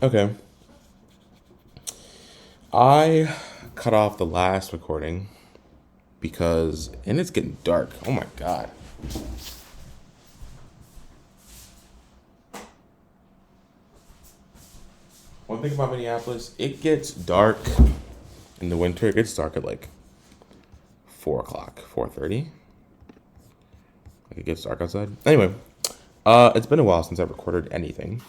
Okay. I cut off the last recording because, and it's getting dark. Oh my God. One thing about Minneapolis, it gets dark in the winter. It gets dark at like 4 o'clock, 4:30. Like it gets dark outside. Anyway, it's been a while since I recorded anything.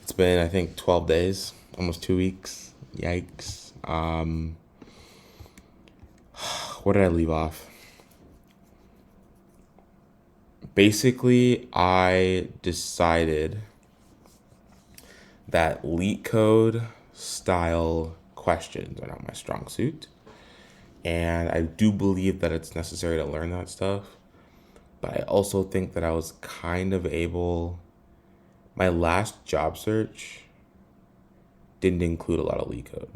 It's been, I think, 12 days, almost 2 weeks. Yikes. Where did I leave off? Basically, I decided that leak code style questions are not my strong suit. And I do believe that it's necessary to learn that stuff. But I also think that I was kind of able, my last job search didn't include a lot of leak code.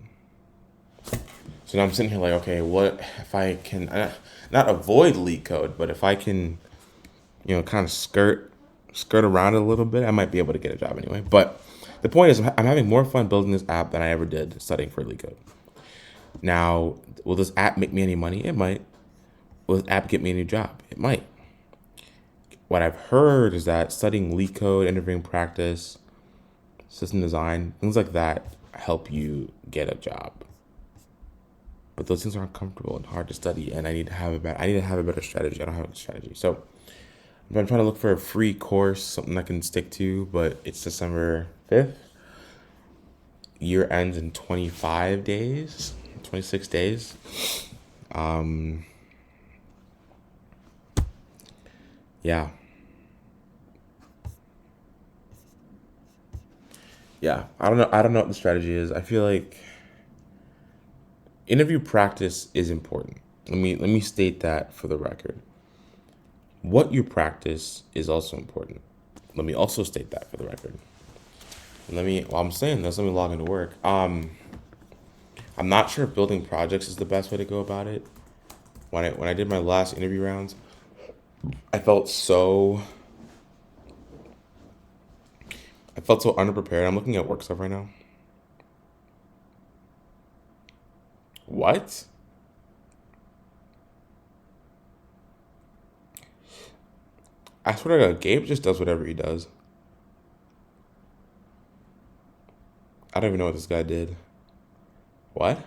So now I'm sitting here like, okay, what if I can not avoid leak code, but if I can, kind of skirt around it a little bit, I might be able to get a job anyway. But the point is, I'm having more fun building this app than I ever did studying for leak code. Now, will this app make me any money? It might. Will this app get me a new job? It might. What I've heard is that studying leak code, interviewing practice, system design, things like that help you get a job. But those things are uncomfortable and hard to study, and I need to have a better strategy. I don't have a strategy. So I'm trying to look for a free course, something I can stick to, but it's December 5th. Year ends in 25 days, 26 days. Yeah. Yeah. I don't know what the strategy is. I feel like interview practice is important. Let me state that for the record. What you practice is also important. Let me also state that for the record. And while I'm saying this, let me log into work. I'm not sure if building projects is the best way to go about it. When I did my last interview rounds, I felt so I felt so underprepared. I'm looking at work stuff right now. What? I swear to God, Gabe just does whatever he does. I don't even know what this guy did. What?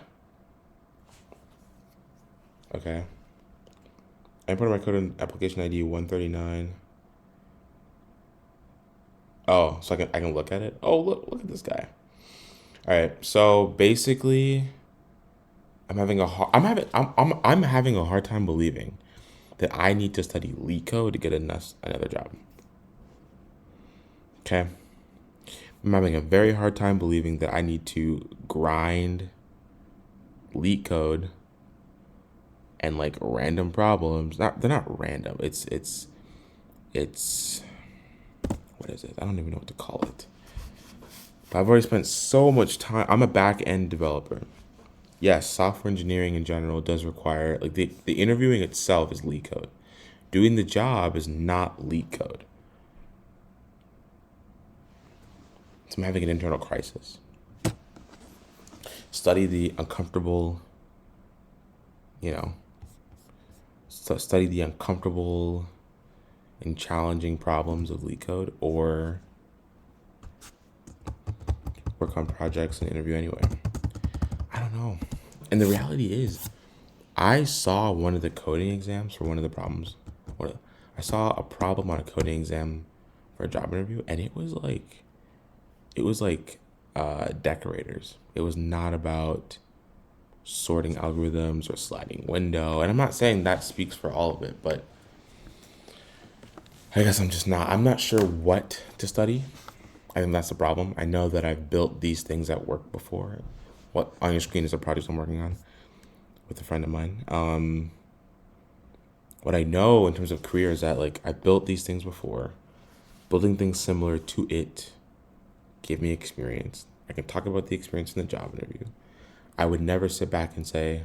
Okay. I put in my code in application ID 139. Oh, so I can look at it. Oh, look at this guy. All right. So basically, I'm having a hard time believing that I need to study leak code to get another job. Okay. I'm having a very hard time believing that I need to grind leak code and like random problems. They're not random. It's what is it? I don't even know what to call it. But I've already spent so much time. I'm a back end developer. Yes, software engineering in general does require like the interviewing itself is leak code. Doing the job is not leak code. So I'm having an internal crisis. Study the uncomfortable, you know, study the uncomfortable and challenging problems of leak code, or work on projects and interview anyway. I don't know. And the reality is, I saw one of the coding exams for one of the problems. I saw a problem on a coding exam for a job interview, and it was like decorators. It was not about sorting algorithms or sliding window. And I'm not saying that speaks for all of it, but I guess I'm not sure what to study. I think that's the problem. I know that I've built these things at work before. What on your screen is a project I'm working on with a friend of mine. What I know in terms of career is that like I built these things before. Building things similar to it gave me experience. I can talk about the experience in the job interview. I would never sit back and say,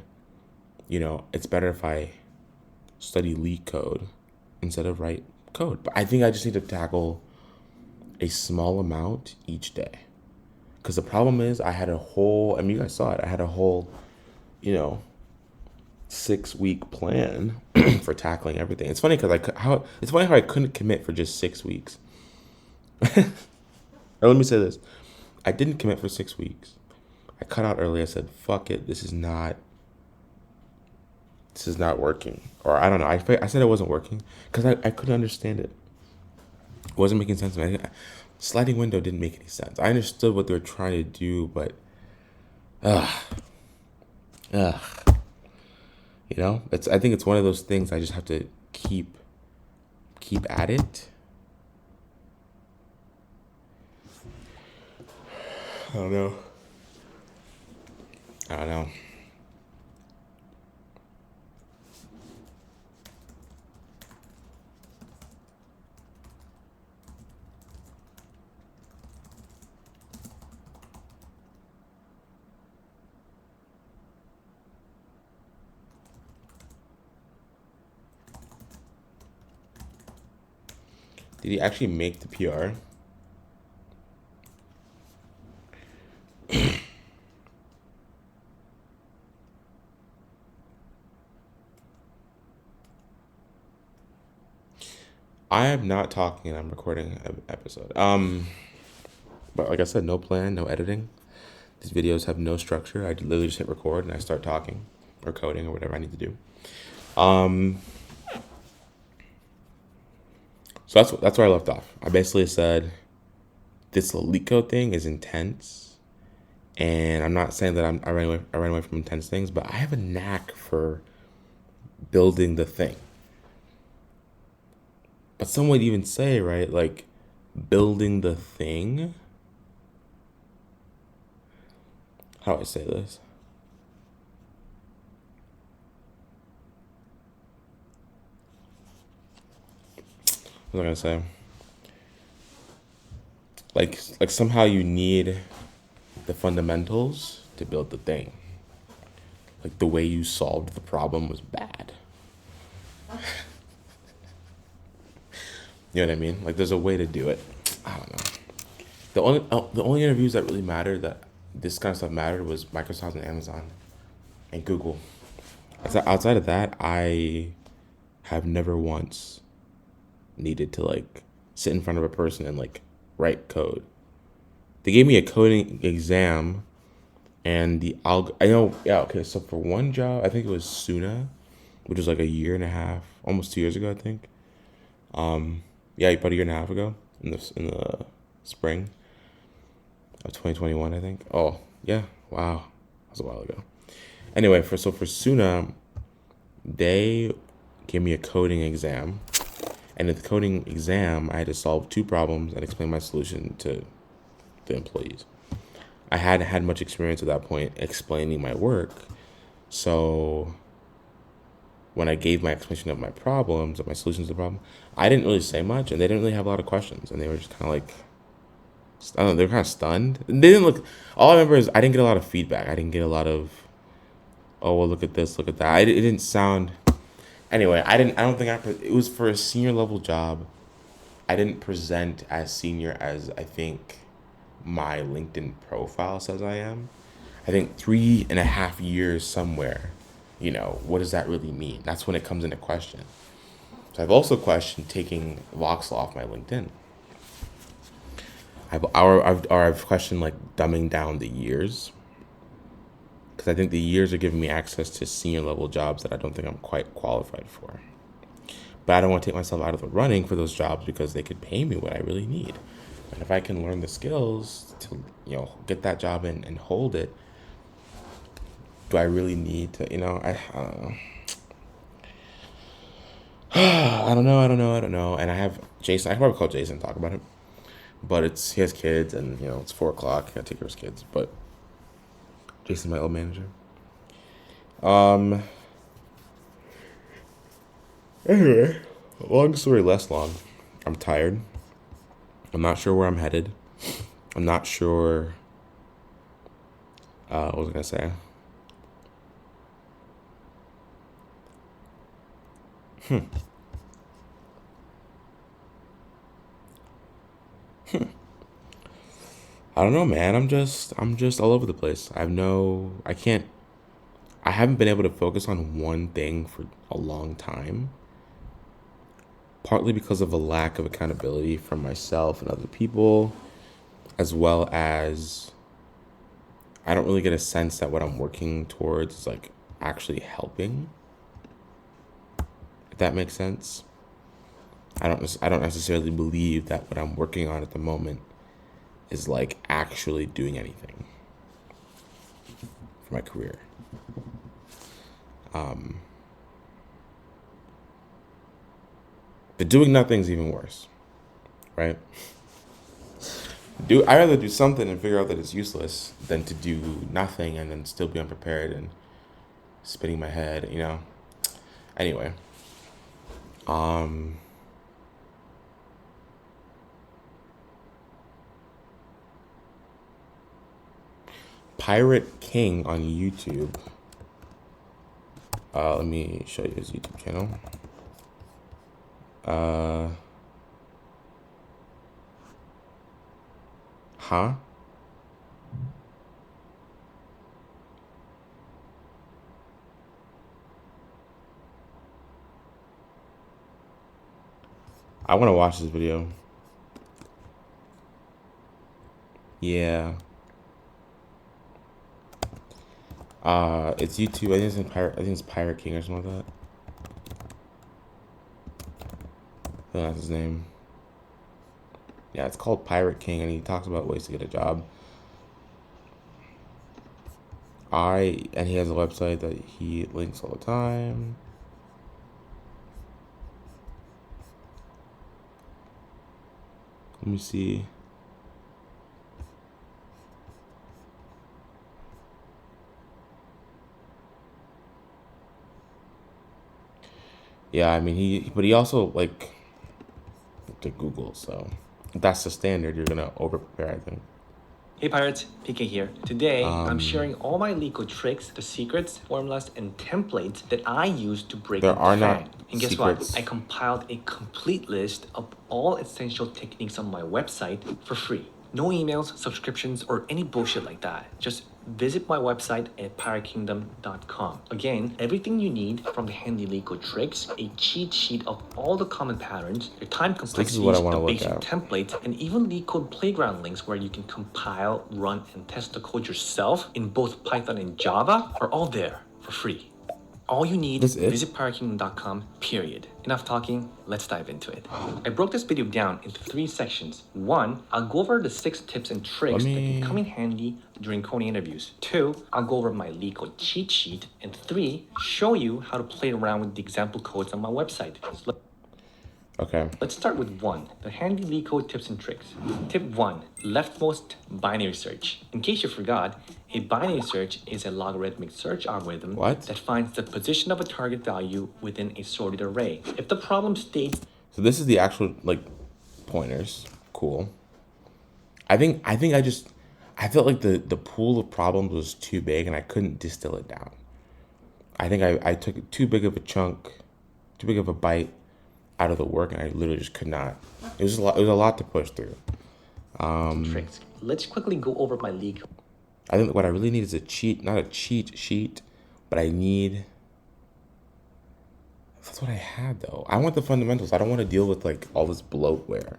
it's better if I study leak code instead of write code. But I think I just need to tackle a small amount each day. Because the problem is, I had a whole, I mean, you guys saw it, I had a whole, you know, 6 week plan for tackling everything. It's funny because it's funny how I couldn't commit for just 6 weeks. Or let me say this: I didn't commit for 6 weeks. I cut out early. I said, "Fuck it, this is not working." Or I don't know. I said it wasn't working because I couldn't understand it. It wasn't making sense to me. Sliding window didn't make any sense. I understood what they were trying to do, but ugh, I think it's one of those things I just have to keep at it. I don't know. I don't know. Did he actually make the PR? I am not talking and I'm recording an episode. But like I said, no plan, no editing. These videos have no structure. I literally just hit record and I start talking or coding or whatever I need to do. So that's where I left off. I basically said this leak code thing is intense, and I'm not saying that I ran away from intense things, but I have a knack for building the thing. But some would even say, right, like building the thing. How do I say this? What was I gonna say? Like somehow you need the fundamentals to build the thing. Like the way you solved the problem was bad. You know what I mean? Like there's a way to do it. I don't know. The only interviews that really mattered, that this kind of stuff mattered, was Microsoft and Amazon and Google. Outside of that, I have never once needed to like sit in front of a person and like write code. They gave me a coding exam, and I know, yeah, okay. So for one job, I think it was Suna, which was like a year and a half, almost 2 years ago, I think. Yeah, about a year and a half ago in the spring of 2021, I think. Oh yeah, wow, that was a while ago. Anyway, for Suna, they gave me a coding exam, and in the coding exam, I had to solve two problems and explain my solution to the employees. I hadn't had much experience at that point explaining my work, so when I gave my explanation of my problems, of my solutions to the problem, I didn't really say much, and they didn't really have a lot of questions, and they were just kind of like, I don't know, they were kind of stunned. And they didn't look. All I remember is I didn't get a lot of feedback. I didn't get a lot of, oh well, look at this, look at that. It didn't sound. Anyway, I didn't. I don't think it was for a senior level job. I didn't present as senior as I think my LinkedIn profile says I am. I think 3.5 years somewhere. What does that really mean? That's when it comes into question. So I've also questioned taking Voxel off my LinkedIn. I've questioned like dumbing down the years, because I think the years are giving me access to senior level jobs that I don't think I'm quite qualified for. But I don't want to take myself out of the running for those jobs because they could pay me what I really need. And if I can learn the skills to, get that job and hold it, do I really need to, I don't know. I don't know. And I have Jason. I can probably call Jason and talk about it. But he has kids, and it's 4 o'clock. I gotta take care of his kids. But Jason's my old manager. Anyway, long story less long. I'm tired. I'm not sure where I'm headed. I'm not sure. What was I gonna say? I don't know, man. I'm just all over the place. I haven't been able to focus on one thing for a long time, partly because of a lack of accountability from myself and other people, as well as I don't really get a sense that what I'm working towards is like actually helping, if that makes sense. I don't necessarily believe that what I'm working on at the moment is like actually doing anything for my career. The doing nothing's even worse, right? I rather do something and figure out that it's useless than to do nothing and then still be unprepared and spinning my head, you know. Anyway, um, Pirate King on YouTube. Let me show you his YouTube channel. Huh? I want to watch this video. Yeah. It's YouTube. I think it's Pirate King or something like that. I think that's his name. Yeah, it's called Pirate King, and he talks about ways to get a job. And he has a website that he links all the time. Let me see. Yeah, I mean but he also like to Google, so if that's the standard, you're gonna over prepare, I think. Hey Pirates, PK here. Today, I'm sharing all my legal tricks, the secrets, formulas, and templates that I use to break There the are not FANG. And guess secrets. what? I compiled a complete list of all essential techniques on my website for free. No emails, subscriptions, or any bullshit like that. Just visit my website at piratekingdom.com. Again, everything you need from the handy legal tricks, a cheat sheet of all the common patterns, your time This is what I complexities, want the to look basic at. templates, and even LeetCode playground links where you can compile, run, and test the code yourself in both Python and Java are all there for free. All you need, This it? visit piratekingdom.com, period. Enough talking, let's dive into it. I broke this video down into 3 sections. 1, I'll go over the 6 tips and tricks that can come in handy during coding interviews. 2, I'll go over my legal cheat sheet. And 3, show you how to play around with the example codes on my website. So Okay. let's start with 1, the handy LeetCode tips and tricks. Tip 1, leftmost binary search. In case you forgot, a binary search is a logarithmic search algorithm that finds the position of a target value within a sorted array. If the problem states... So this is the actual, like, pointers. Cool. I felt like the pool of problems was too big and I couldn't distill it down. I think I took too big of a chunk, too big of a bite out of the work, and I literally just could not. It was a lot. It was a lot to push through. tricks. Let's quickly go over my leak. I think what I really need is not a cheat sheet, but I need. That's what I had though. I want the fundamentals. I don't want to deal with like all this bloatware.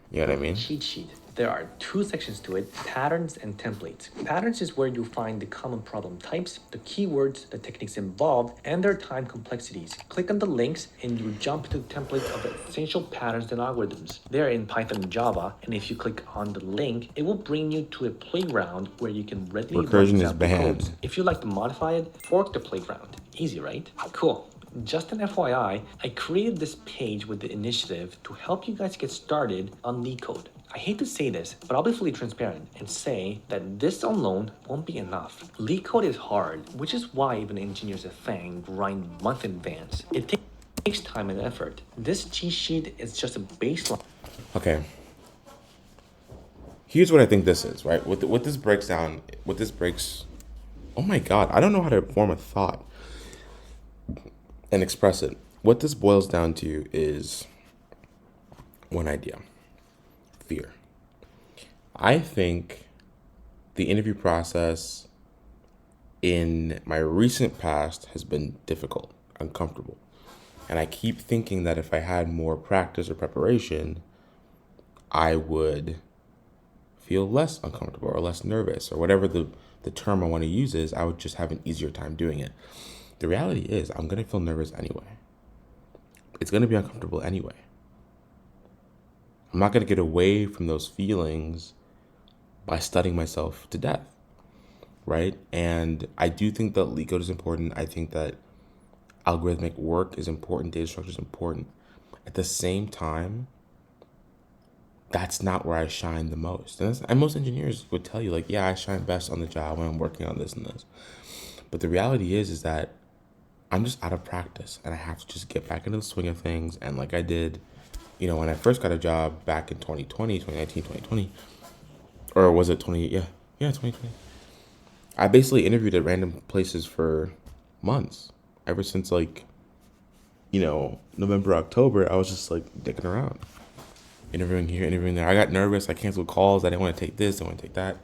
You know what I mean? Cheat sheet. There are 2 sections to it, patterns and templates. Patterns is where you find the common problem types, the keywords, the techniques involved, and their time complexities. Click on the links and you jump to the templates of essential patterns and algorithms. They're in Python and Java, and if you click on the link, it will bring you to a playground where you can readily run Recursion is example banned. codes. If you like to modify it, fork the playground. Easy, right? Cool. Just an FYI, I created this page with the initiative to help you guys get started on LeetCode. I hate to say this, but I'll be fully transparent and say that this alone won't be enough. LeetCode is hard, which is why even engineers at FANG grind months in advance. It takes time and effort. This cheat sheet is just a baseline. Okay. Here's what I think this is, right? What this breaks down, oh my God, I don't know how to form a thought and express it. What this boils down to is one idea: fear. I think the interview process in my recent past has been difficult, uncomfortable. And I keep thinking that if I had more practice or preparation, I would feel less uncomfortable or less nervous or whatever the term I want to use is, I would just have an easier time doing it. The reality is, I'm going to feel nervous anyway. It's going to be uncomfortable anyway. I'm not going to get away from those feelings by studying myself to death, right? And I do think that leak code is important. I think that algorithmic work is important, data structure is important. At the same time, that's not where I shine the most. And most engineers would tell you, like, yeah, I shine best on the job when I'm working on this and this. But the reality is that I'm just out of practice and I have to just get back into the swing of things. And like I did, when I first got a job back in 2020, 2019, 2020, or was it 20? Yeah, 2020. I basically interviewed at random places for months. Ever since November, October, I was just like dicking around. Interviewing here, interviewing there. I got nervous. I canceled calls. I didn't want to take this. I didn't want to take that.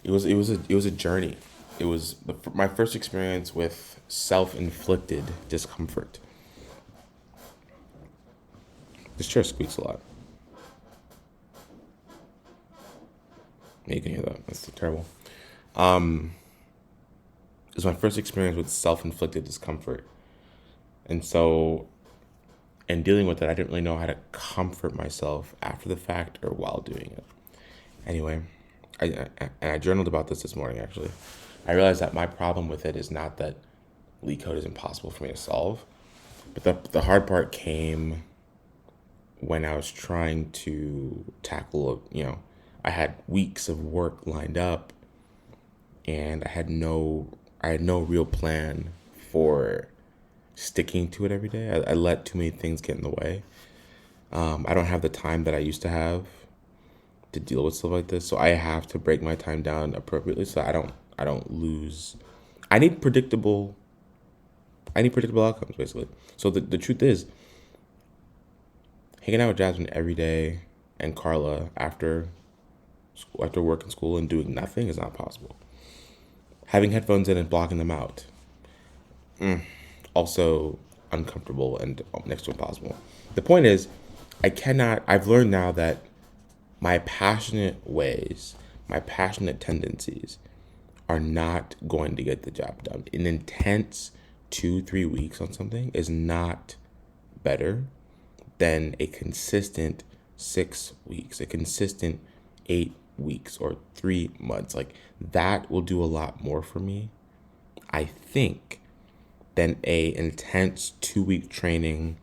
It was a journey. It was my first experience with self-inflicted discomfort. This chair squeaks a lot. Yeah, you can hear that. That's terrible. It was my first experience with self-inflicted discomfort, and so in dealing with it, I didn't really know how to comfort myself after the fact or while doing it. Anyway, I journaled about this morning, actually. I realized that my problem with it is not that leak code is impossible for me to solve, but the hard part came when I was trying to tackle, I had weeks of work lined up and I had no real plan for sticking to it every day. I let too many things get in the way. I don't have the time that I used to have to deal with stuff like this, so I have to break my time down appropriately so I don't lose. I need predictable. I need predictable outcomes, basically. So the truth is, hanging out with Jasmine every day and Carla after work and school and doing nothing is not possible. Having headphones in and blocking them out, also uncomfortable and next to impossible. The point is, I've learned now that my passionate ways, my passionate tendencies are not going to get the job done. An intense 2-3 weeks on something is not better than a consistent 6 weeks, a consistent 8 weeks, or 3 months. Like, that will do a lot more for me, I think, than a intense 2-week training.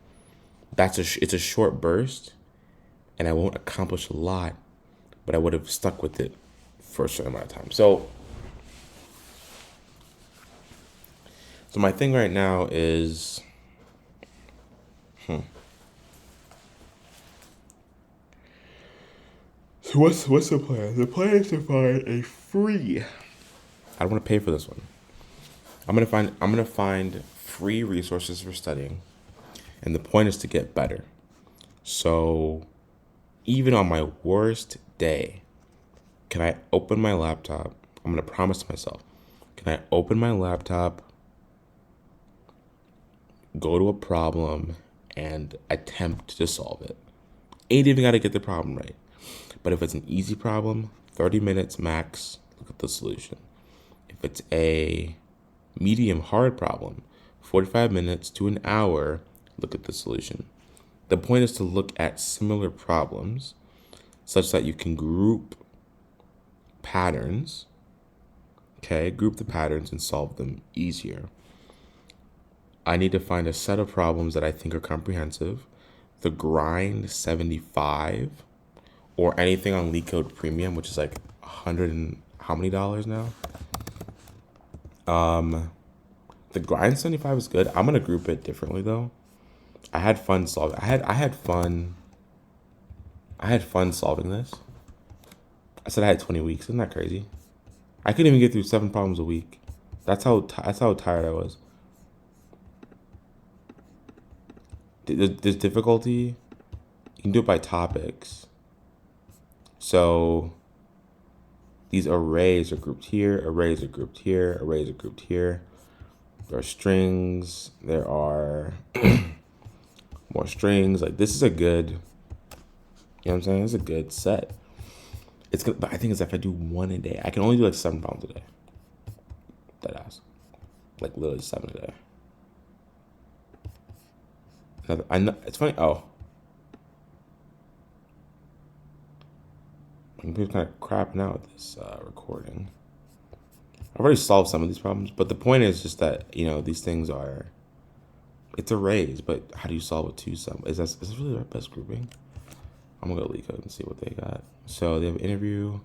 It's a short burst, and I won't accomplish a lot, but I would have stuck with it for a certain amount of time. So my thing right now is, so what's the plan? The plan is to find a free. I don't want to pay for this one. I'm gonna find free resources for studying, and the point is to get better. So even on my worst day, can I open my laptop? I'm gonna promise myself. Can I open my laptop, go to a problem, and attempt to solve it? Ain't even gotta get the problem right. But if it's an easy problem, 30 minutes max, look at the solution. If it's a medium hard problem, 45 minutes to an hour, look at the solution. The point is to look at similar problems such that you can group patterns, okay? Group the patterns and solve them easier. I need to find a set of problems that I think are comprehensive. The grind 75, or anything on Leak Code Premium, which is like 100 and how many dollars now? The grind 75 is good. I'm gonna group it differently though. I had fun solving. I had fun solving this. I said I had 20 weeks. Isn't that crazy? I couldn't even get through 7 problems a week. That's how tired I was. There's difficulty. You can do it by topics. So these arrays are grouped here, arrays are grouped here, arrays are grouped here. There are strings, there are more strings. Like this is a good, you know what I'm saying? It's a good set. It's good, but I think it's if I do one a day, I can only do like 7 problems a day. That ass. Like literally 7 a day. I know it's funny. Oh, my computer's kind of crapping out with this recording. I've already solved some of these problems, but the point is just that these things are. It's arrays, but how do you solve a 2-sum? Is this really our best grouping? I'm gonna go to LeetCode and see what they got. So they have interview,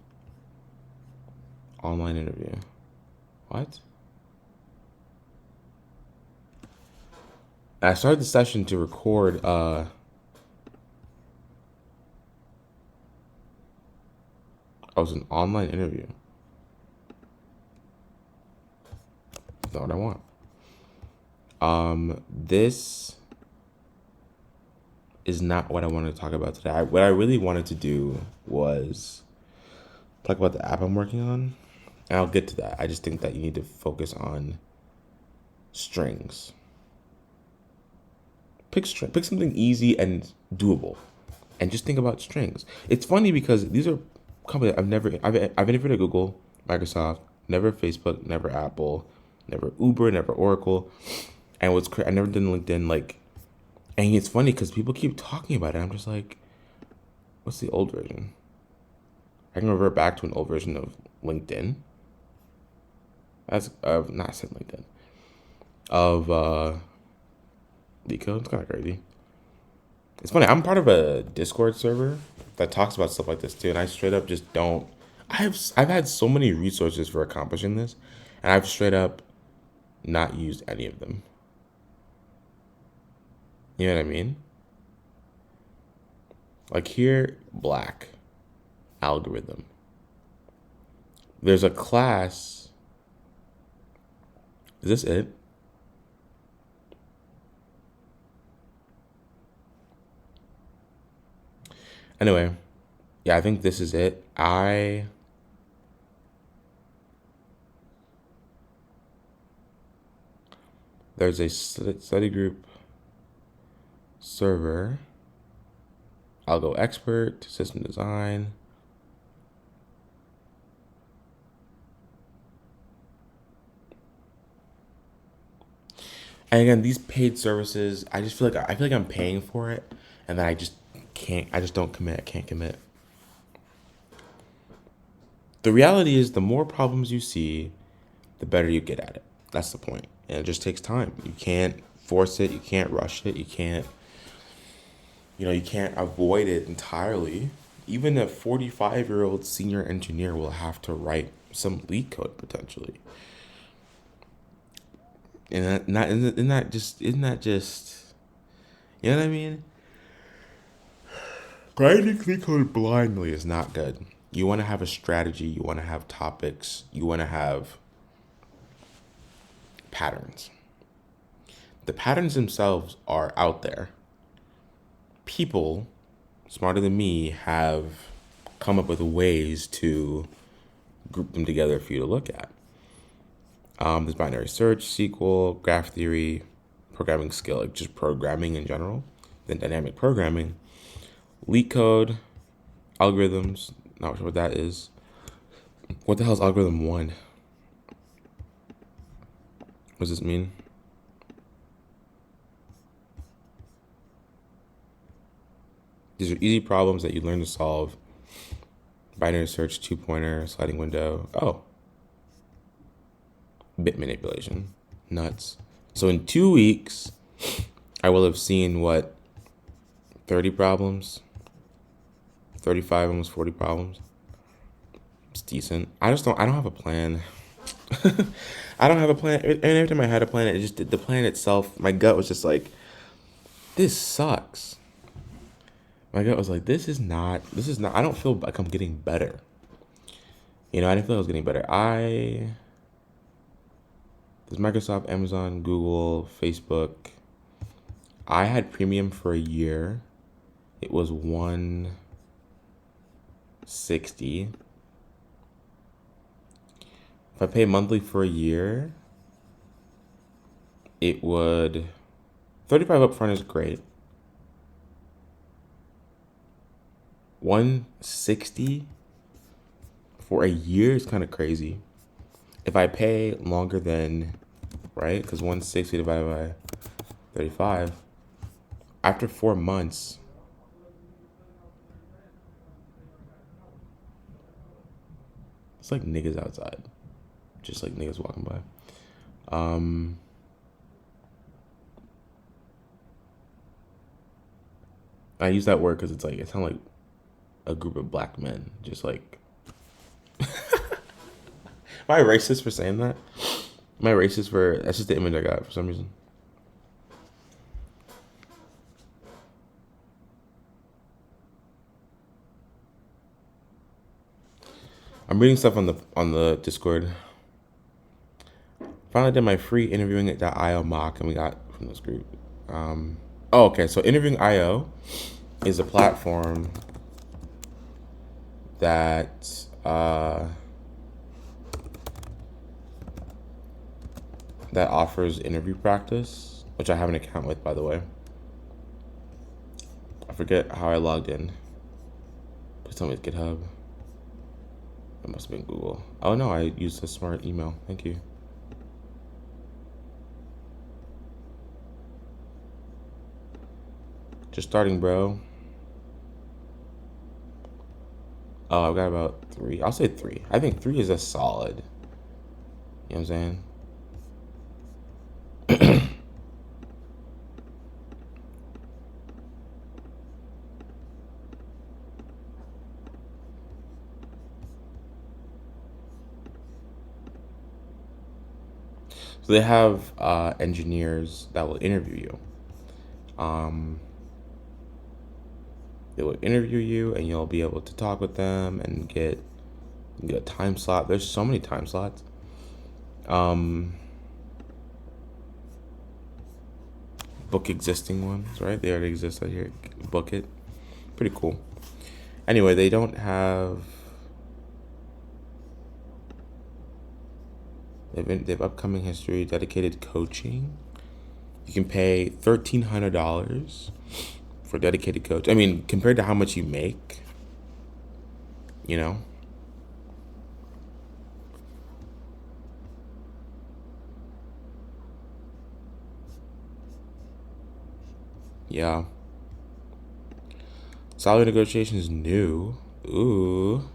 online interview. What? I started the session to record I was an online interview. That's not what I want. This is not what I wanted to talk about today. What I really wanted to do was talk about the app I'm working on, and I'll get to that. I just think that you need to focus on strings. Pick something easy and doable, and just think about strings. It's funny because these are companies I've interviewed at Google, Microsoft, never Facebook, never Apple, never Uber, never Oracle, and I never did LinkedIn. And it's funny because people keep talking about it. I'm just like, what's the old version? I can revert back to an old version of LinkedIn. That's not said LinkedIn. Of LeetCode. It's kind of crazy. It's funny. I'm part of a Discord server that talks about stuff like this too, and I straight up just don't. I've had so many resources for accomplishing this, and I've straight up not used any of them. You know what I mean? Like here, black algorithm. There's a class. Is this it? Anyway, yeah, I think this is it. There's a study group server. I'll go expert, system design. And again, these paid services, I feel like I'm paying for it, and then I just don't commit. I can't commit. The reality is, the more problems you see, the better you get at it. That's the point. And it just takes time. You can't force it. You can't rush it. You can't avoid it entirely. Even a 45-year-old senior engineer will have to write some LeetCode potentially. And isn't that just, you know what I mean? Writing LeetCode blindly is not good. You want to have a strategy. You want to have topics. You want to have patterns. The patterns themselves are out there. People smarter than me have come up with ways to group them together for you to look at. There's binary search, SQL, graph theory, programming skill, like just programming in general, then dynamic programming, LeetCode, algorithms, not sure what that is. What the hell is algorithm 1? What does this mean? These are easy problems that you learn to solve. Binary search, 2-pointer, sliding window. Oh. Bit manipulation. Nuts. So in 2 weeks, I will have seen 30 problems? 35, almost 40 problems. It's decent. I don't have a plan. I don't have a plan. And every time I had a plan, the plan itself, my gut was just like, this sucks. My gut was like, this is not, I don't feel like I'm getting better. I didn't feel like I was getting better. There's Microsoft, Amazon, Google, Facebook. I had premium for a year. It was $160. If I pay monthly for a year, it would 35 upfront is great. 160 for a year is kind of crazy. If I pay longer than, right, because 160 divided by 35, after 4 months, it's like niggas outside, just like niggas walking by. I use that word because it's like, it sounds like a group of black men, just like, am I racist for saying that? Am I racist for, that's just the image I got for some reason. I'm reading stuff on the Discord. Finally did my free interviewing.io mock, and we got from this group. Okay, so interviewing.io is a platform that that offers interview practice, which I have an account with, by the way. I forget how I logged in. Please tell me it's GitHub. It must have been Google. Oh no, I used a smart email. Thank you. Just starting, bro. Oh, I've got about 3. I'll say 3. I think 3 is a solid. You know what I'm saying? So they have engineers that will interview you. They will interview you, and you'll be able to talk with them and get a time slot. There's so many time slots. Book existing ones, right? They already exist out here. Book it. Pretty cool. Anyway, they don't have. They have upcoming history, dedicated coaching. You can pay $1,300 for dedicated coach. I mean, compared to how much you make, you know. Yeah. Salary negotiations new. Ooh.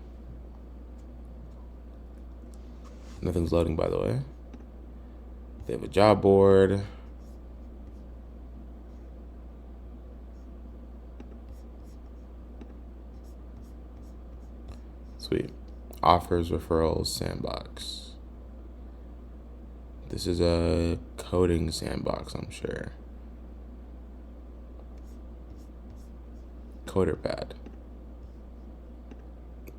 Nothing's loading, by the way. They have a job board. Sweet. Offers, referrals, sandbox. This is a coding sandbox, I'm sure. Coder pad.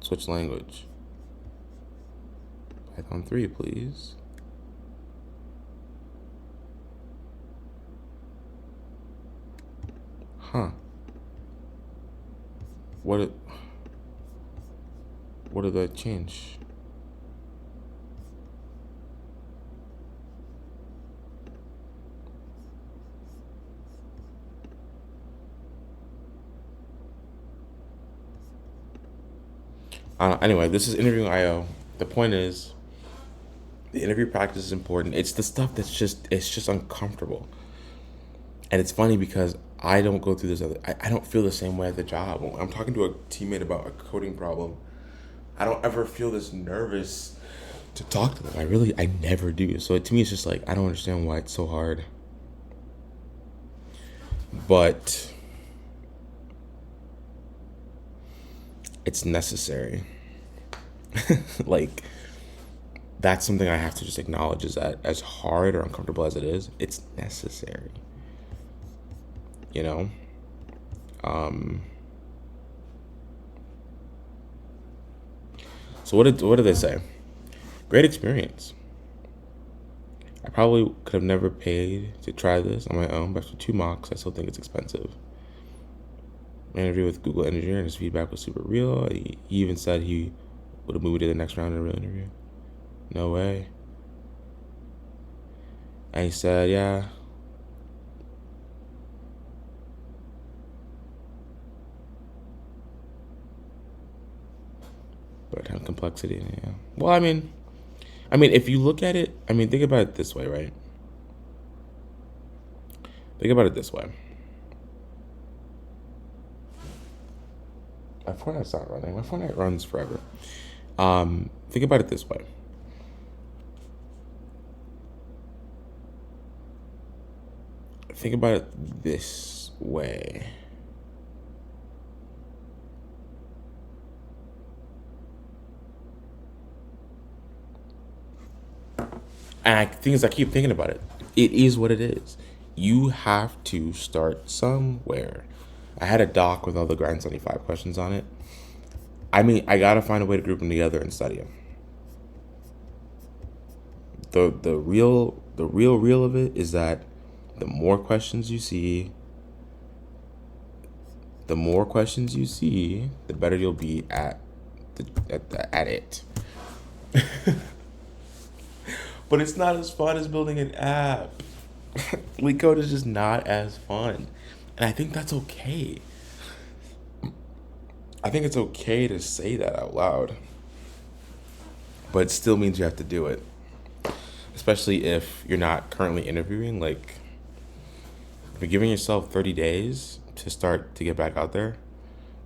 Switch language. Python 3, please. Huh. What did that change? Anyway, this is interviewing.io. The point is, the interview practice is important. It's the stuff that's just uncomfortable. And it's funny because I don't go through this I don't feel the same way at the job. When I'm talking to a teammate about a coding problem, I don't ever feel this nervous to talk to them. I never do. So to me, it's just like, I don't understand why it's so hard. But it's necessary. Like, that's something I have to just acknowledge, is that as hard or uncomfortable as it is, it's necessary. You know? So what did they say? Great experience. I probably could have never paid to try this on my own, but after 2 mocks, I still think it's expensive. My interview with Google engineer and his feedback was super real. He even said he would have moved to the next round in a real interview. No way. And he said, yeah. But have complexity, yeah. Well, I mean, if you look at it, think about it this way, right? Think about it this way. My Fortnite's not running. My Fortnite runs forever. Think about it this way. Think about it this way. And I think I keep thinking about it. It is what it is. You have to start somewhere. I had a doc with all the Grind 75 questions on it. I gotta find a way to group them together and study them. The real of it is that the more questions you see, the better you'll be at it. But it's not as fun as building an app. Leak code is just not as fun, and I think that's okay. I think it's okay to say that out loud, but it still means you have to do it, especially if you're not currently interviewing. Like, if you're giving yourself 30 days to start to get back out there.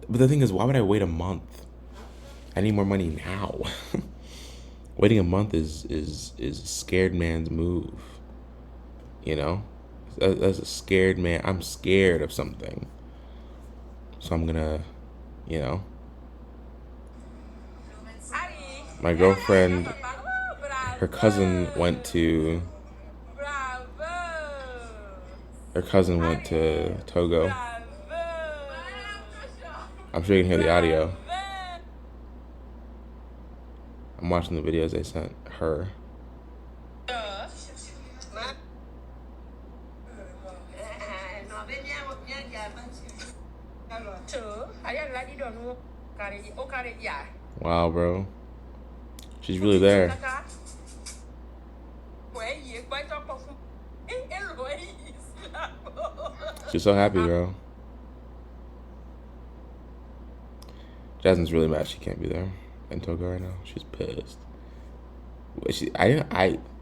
But the thing is, why would I wait a month? I need more money now. Waiting a month is a scared man's move. You know, that's a scared man. I'm scared of something, so I'm gonna, you know. My girlfriend, her cousin went to Togo. I'm sure you can hear the audio. I'm watching the videos they sent her. Wow, bro. She's really there. She's so happy, bro. Jasmine's really mad she can't be there in Togo right now. She's pissed.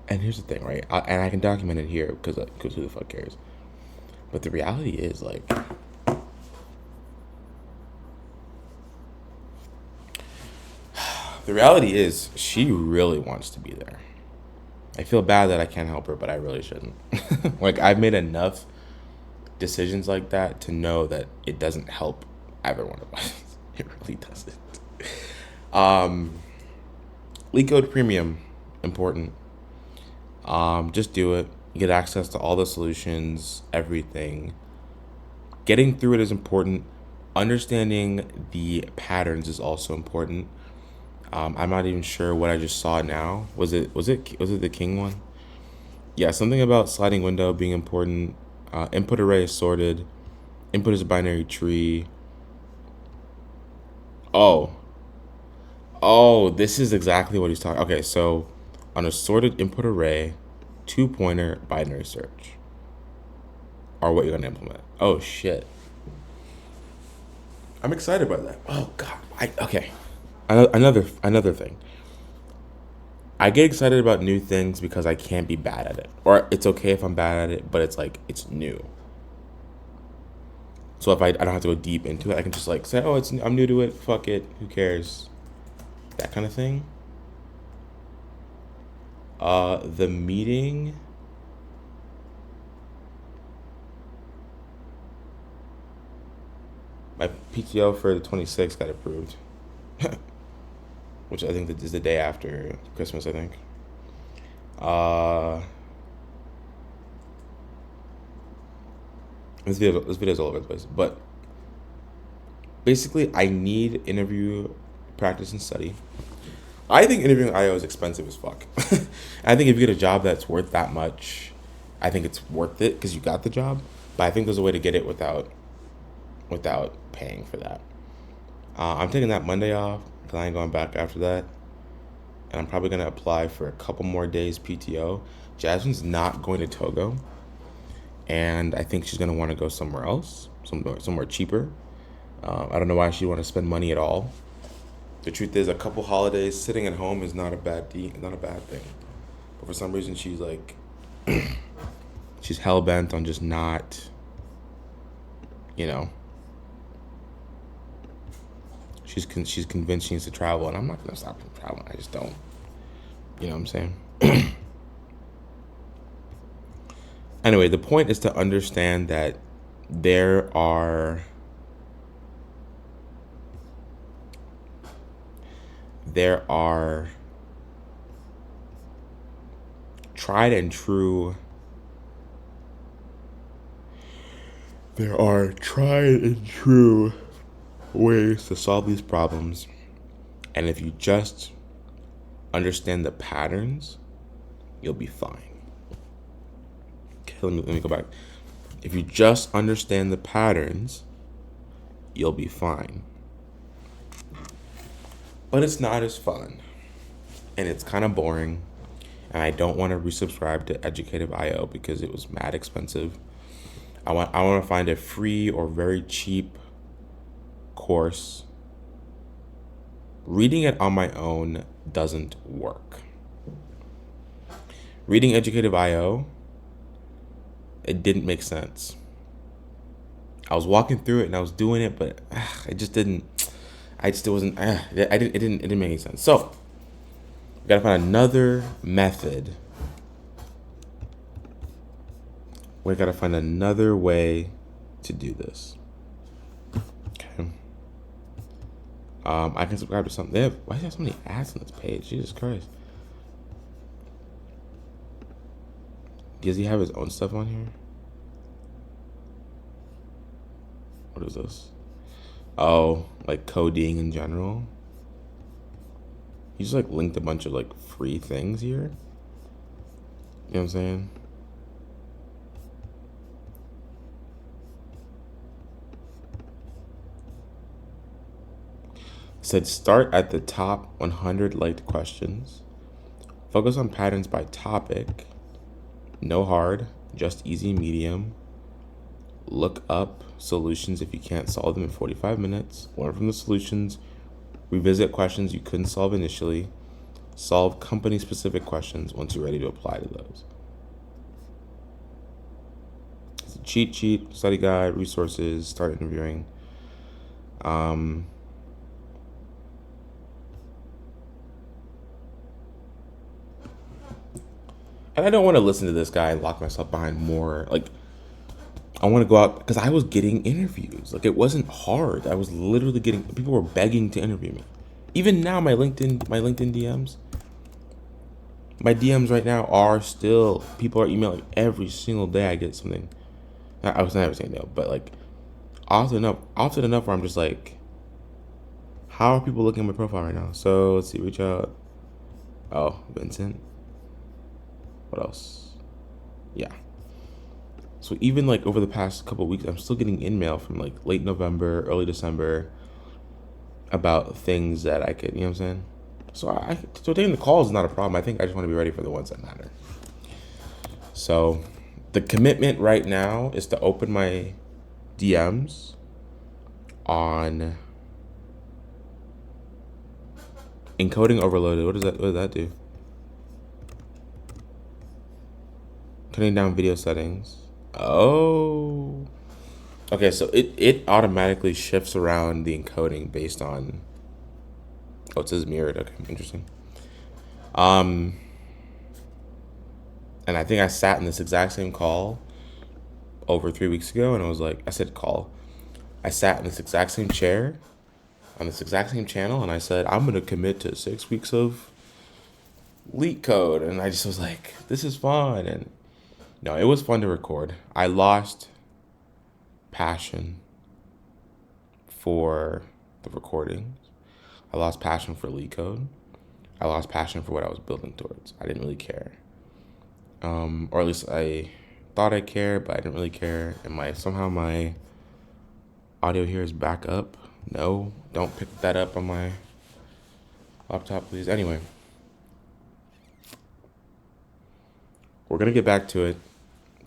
And here's the thing, right? And I can document it here because who the fuck cares? But the reality is, like, she really wants to be there. I feel bad that I can't help her, but I really shouldn't. Like, I've made enough decisions like that to know that it doesn't help either one of us. It really doesn't. Leak code premium, important. Just do it. You get access to all the solutions, everything. Getting through it is important. Understanding the patterns is also important. I'm not even sure what I just saw now. Was it the king one? Yeah, something about sliding window being important. Input array is sorted. Input is a binary tree. Oh, this is exactly what he's talking. Okay, so on a sorted input array, 2-pointer binary search are what you're gonna implement. Oh shit. I'm excited about that. Oh god. Okay. Another thing. I get excited about new things because I can't be bad at it. Or it's okay if I'm bad at it, but it's like it's new. So if I don't have to go deep into it, I can just like say, "Oh, I'm new to it. Fuck it. Who cares?" That kind of thing. The meeting. My PTO for the 26th got approved, which I think that is the day after Christmas. I think. This video's all over the place, but basically, I need interview practice and study. I think interviewing IO is expensive as fuck. I think if you get a job that's worth that much, I think it's worth it because you got the job. But I think there's a way to get it without paying for that. I'm taking that Monday off because I ain't going back after that. and I'm probably gonna apply for a couple more days PTO. Jasmine's not going to Togo, and I think she's gonna want to go somewhere else, somewhere cheaper. I don't know why she'd want to spend money at all. The truth is, a couple holidays sitting at home is not a not a bad thing. But for some reason, she's like, she's hell bent on just not, you know, she's convinced she needs to travel, and I'm not gonna stop from traveling. I just don't. You know what I'm saying? Anyway, the point is to understand that there are tried and true there are tried and true ways to solve these problems. And if you just understand the patterns, you'll be fine. Okay, let me go back. If you just understand the patterns, you'll be fine. But it's not as fun. And it's kind of boring. And I don't want to resubscribe to Educative.io because it was mad expensive. I want to find a free or very cheap course. Reading it on my own doesn't work. Reading Educative.io, it didn't make sense. I was walking through it and I was doing it, but it just didn't. It didn't make any sense. So we gotta find another method. We gotta find another way to do this. Okay. I can subscribe to something. Why do they have so many ads on this page? Jesus Christ. Does he have his own stuff on here? What is this? Oh, like coding in general. He just like linked a bunch of like free things here. You know what I'm saying? Said start at the top 100 liked questions. Focus on patterns by topic. No hard, just easy, medium. Look up solutions if you can't solve them in 45 minutes. Learn from the solutions. Revisit questions you couldn't solve initially. Solve company-specific questions once you're ready to apply to those. It's a cheat sheet, study guide, resources, start interviewing. And I don't want to listen to this guy and lock myself behind more. Like, I want to go out because I was getting interviews. Like, it wasn't hard. I was literally getting, people were begging to interview me. Even now, my LinkedIn DMs, my DMs right now are still, people are emailing every single day. I get something. I was never saying no, but like often enough where I'm just like, how are people looking at my profile right now? So let's see, reach out. Oh, Vincent. What else? Yeah. So even like over the past couple of weeks, I'm still getting email from like late November, early December about things that I could, you know what I'm saying? So taking the calls is not a problem. I think I just want to be ready for the ones that matter. So the commitment right now is to open my DMs on encoding overloaded. What does that do? Cutting down video settings. Oh. Okay, so it automatically shifts around the encoding based on. Oh, it says mirrored. Okay, interesting. And I think I sat in this exact same call over 3 weeks ago, and I was like, I said call. I sat in this exact same chair on this exact same channel, and I said, I'm gonna commit to 6 weeks of leak code, and I just was like, this is fun. And no, it was fun to record. I lost passion for the recordings. I lost passion for leak code. I lost passion for what I was building towards. I didn't really care. Or at least I thought I cared, but I didn't really care. And somehow my audio here is back up. No, don't pick that up on my laptop, please. Anyway, We're going to get back to it.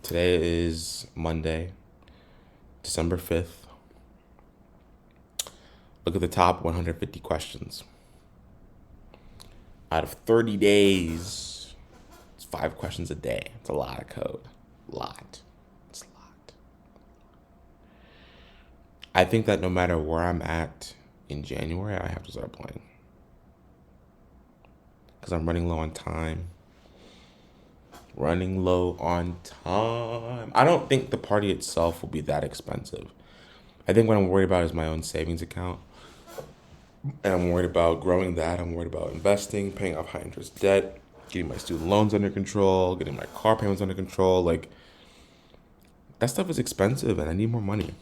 Today is Monday, December 5th. Look at the top 150 questions. Out of 30 days, it's 5 questions a day. It's a lot of code. A lot. It's a lot. I think that no matter where I'm at in January, I have to start playing. Because I'm running low on time. Running low on time. I don't think the party itself will be that expensive. I think what I'm worried about is my own savings account. And I'm worried about growing that. I'm worried about investing, paying off high interest debt, getting my student loans under control, getting my car payments under control. Like, that stuff is expensive and I need more money.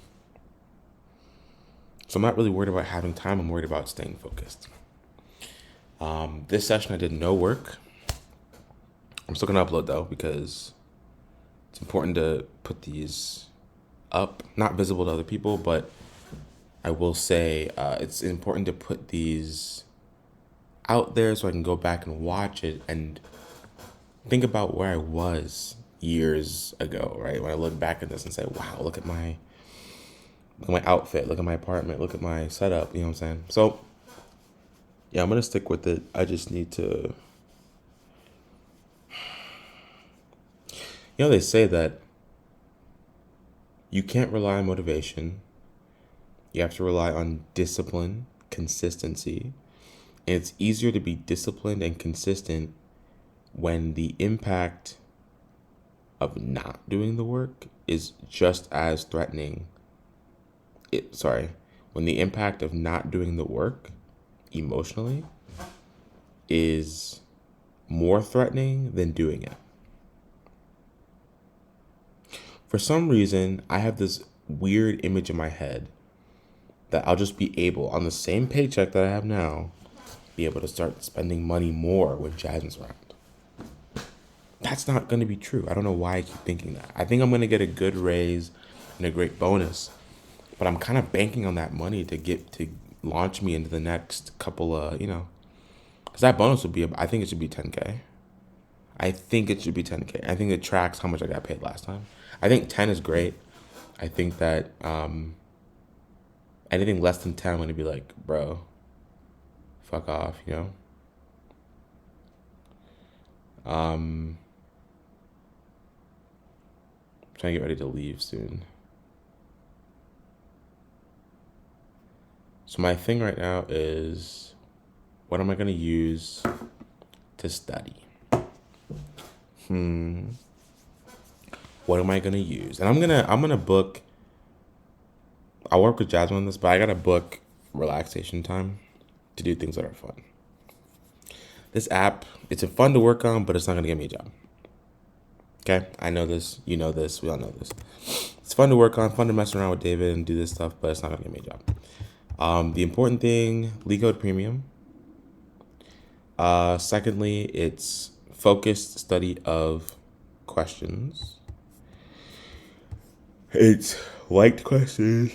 So I'm not really worried about having time. I'm worried about staying focused. This session I did no work. I'm still going to upload though because it's important to put these up, not visible to other people, but I will say it's important to put these out there so I can go back and watch it and think about where I was years ago, right? When I look back at this and say, wow, look at my outfit, look at my apartment, look at my setup, you know what I'm saying? So yeah, I'm going to stick with it. I just need to, they say that you can't rely on motivation. You have to rely on discipline, consistency. And it's easier to be disciplined and consistent when the impact of not doing the work is just as threatening. When the impact of not doing the work emotionally is more threatening than doing it. For some reason, I have this weird image in my head that I'll just be able, on the same paycheck that I have now, be able to start spending money more when Jasmine's around. That's not going to be true. I don't know why I keep thinking that. I think I'm going to get a good raise and a great bonus, but I'm kind of banking on that money to launch me into the next couple of, because that bonus would be, I think it should be 10K. I think it should be 10K. I think it tracks how much I got paid last time. I think 10 is great. I think that anything less than 10, I'm going to be like, bro, fuck off, Trying to get ready to leave soon. So my thing right now is, what am I going to use to study? What am I going to use? And I'm going to book, I'll work with Jasmine on this, but I got to book relaxation time to do things that are fun. This app, it's fun to work on, but it's not going to get me a job. Okay? I know this. You know this. We all know this. It's fun to work on, fun to mess around with David and do this stuff, but it's not going to get me a job. The important thing, LeetCode Premium. Secondly, it's focused study of questions. It's liked questions.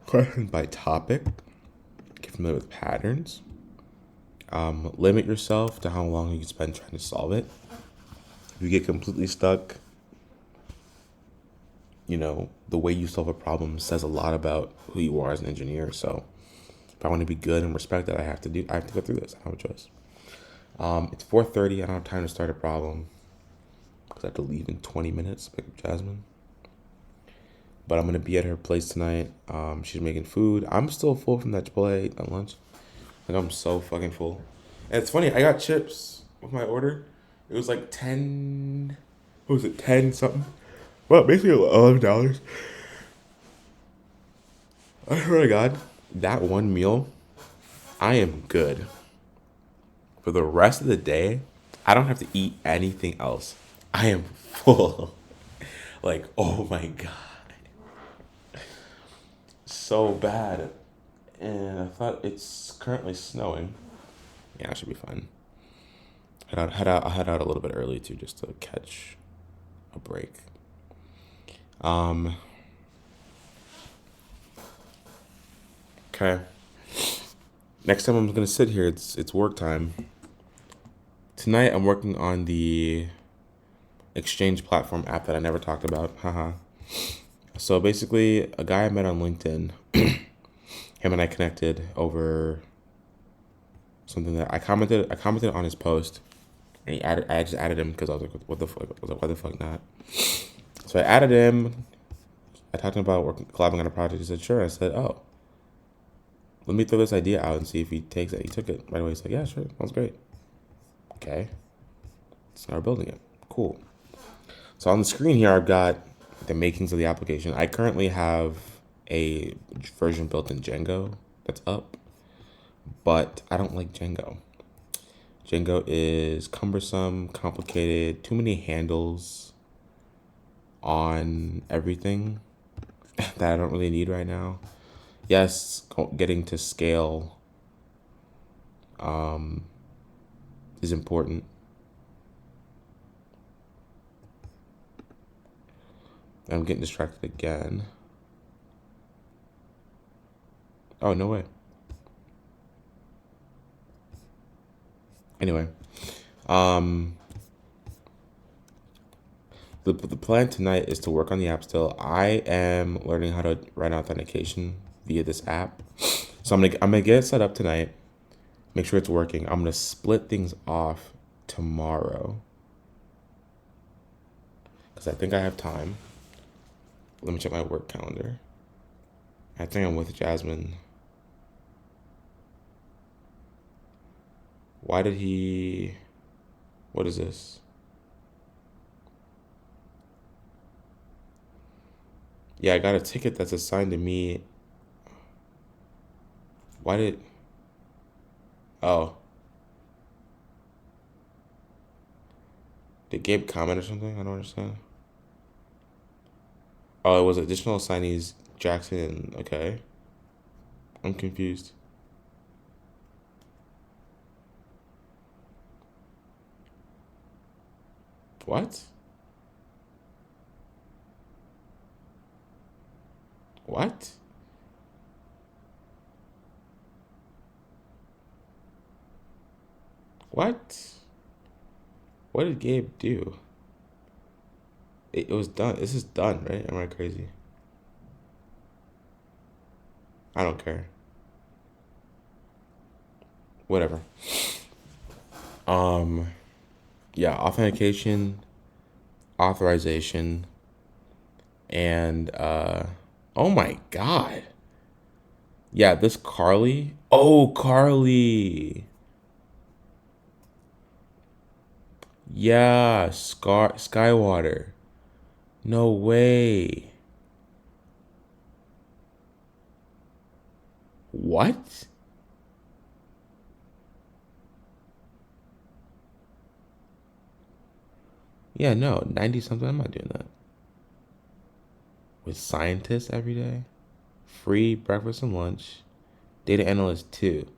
Questions by topic. Get familiar with patterns. Limit yourself to how long you can spend trying to solve it. If you get completely stuck, the way you solve a problem says a lot about who you are as an engineer. So if I want to be good and respect that, I have to go through this. I don't have a choice. It's 4:30. I don't have time to start a problem because I have to leave in 20 minutes to pick up Jasmine. But I'm going to be at her place tonight. She's making food. I'm still full from that Chipotle I ate at lunch. Like, I'm so fucking full. And it's funny, I got chips with my order. It was like 10, what was it, 10 something? Well, basically $11. I swear to God, that one meal, I am good. For the rest of the day, I don't have to eat anything else. I am full. Like, oh my God. So bad. And I thought it's currently snowing. Yeah, it should be fine. I'll head out a little bit early too, just to catch a break. Okay. Next time I'm gonna sit here, it's work time. Tonight I'm working on the exchange platform app that I never talked about. Haha. So basically, a guy I met on LinkedIn, him and I connected over something that I commented. I commented on his post, and he added. I just added him because I was like, "What the fuck?" I was like, "Why the fuck not?" So I added him. I talked to him about collabing on a project. He said, "Sure." I said, "Oh, let me throw this idea out and see if he takes it." He took it right away. He's like, "Yeah, sure, sounds great." Okay, start building it. Cool. So on the screen here, I've got the makings of the application. I currently have a version built in Django that's up, but I don't like Django. Django is cumbersome, complicated, too many handles on everything that I don't really need right now. Yes, getting to scale is important. I'm getting distracted again. Oh, no way. Anyway, the plan tonight is to work on the app still. I am learning how to run authentication via this app. So I'm gonna get it set up tonight, make sure it's working. I'm gonna split things off tomorrow because I think I have time. Let me check my work calendar. I think I'm with Jasmine. Why did he? What is this? Yeah, I got a ticket that's assigned to me. Why did? Oh, did Gabe comment or something? I don't understand. Oh, it was additional assignees Jackson. Okay, I'm confused. What? What? What? What did Gabe do? It was done. This is done, right? Am I crazy? I don't care. Whatever. Um, yeah, authentication, authorization, and oh my god. Yeah, this Carly. Oh, Carly. Yeah, Skywater. No way. What? Yeah, no, 90 something. I'm not doing that. With scientists every day, free breakfast and lunch, data analyst too.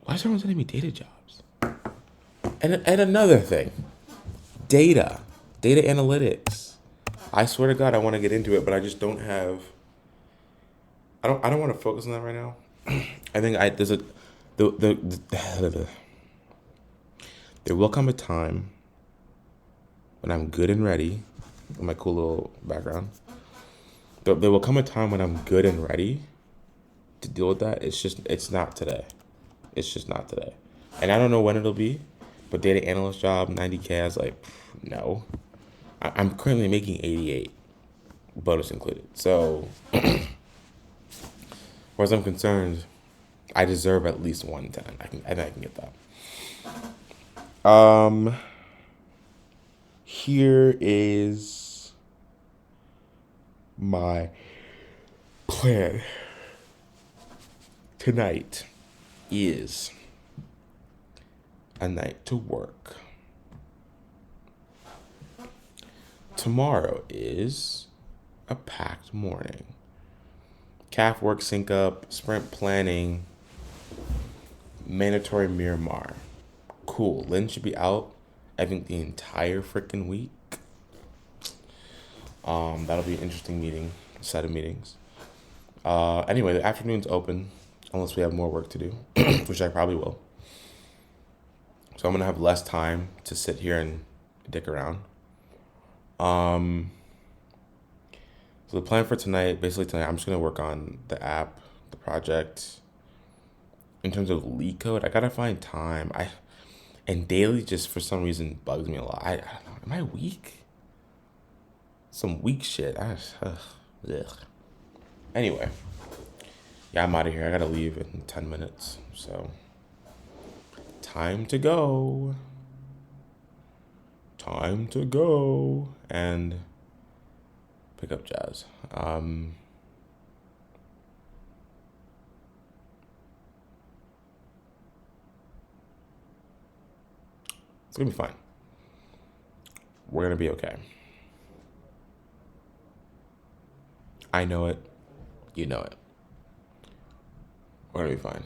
Why is everyone sending me data jobs? And another thing, data analytics. I swear to God, I want to get into it, but I just don't have. I don't want to focus on that right now. I think there's a the there will come a time when I'm good and ready. With my cool little background. There will come a time when I'm good and ready to deal with that. It's not today. It's just not today. And I don't know when it'll be, but data analyst job, 90K, I was like, no. I'm currently making 88, bonus included. So, as far as I'm concerned, I deserve at least 110. I think I can get that. Here is my plan. Tonight is a night to work. Tomorrow is a packed morning. CAF work sync up, sprint planning, mandatory Miramar. Cool. Lynn should be out, I think, the entire freaking week. That'll be an interesting set of meetings. Anyway, the afternoon's open, unless we have more work to do, which I probably will. So I'm gonna have less time to sit here and dick around. Um, so the plan for tonight, basically tonight, I'm just gonna work on the app, the project. In terms of leak code, I gotta find time. And daily just for some reason bugs me a lot. I don't know. Am I weak? Some weak shit. Ugh. Anyway, yeah, I'm out of here. I gotta leave in 10 minutes. So time to go. Time to go and pick up Jazz. It's gonna be fine. We're gonna be okay. I know it. You know it. We're gonna be fine.